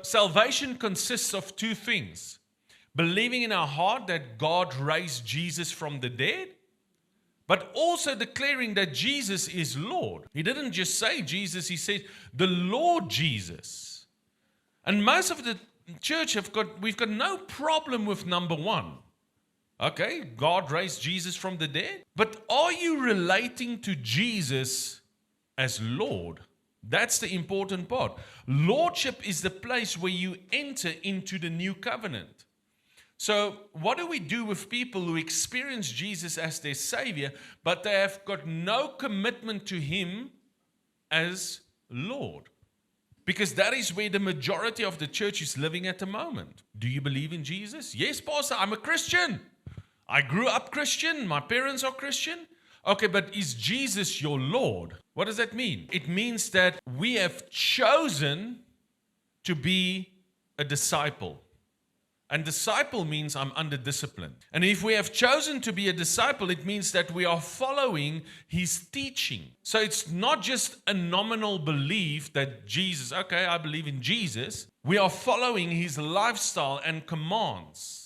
Salvation consists of two things: believing in our heart that God raised Jesus from the dead, but also declaring that Jesus is Lord. He didn't just say Jesus, he said the Lord Jesus. And most of the church we've got no problem with number one. Okay, God raised Jesus from the dead. But are you relating to Jesus as Lord? That's the important part. Lordship is the place where you enter into the new covenant. So what do we do with people who experience Jesus as their Savior, but they have got no commitment to Him as Lord? Because that is where the majority of the church is living at the moment. Do you believe in Jesus? Yes, Pastor, I'm a Christian. I grew up Christian. My parents are Christian. Okay, but is Jesus your Lord? What does that mean? It means that we have chosen to be a disciple. And disciple means I'm under discipline. And if we have chosen to be a disciple, it means that we are following His teaching. So it's not just a nominal belief that Jesus, okay, I believe in Jesus. We are following His lifestyle and commands.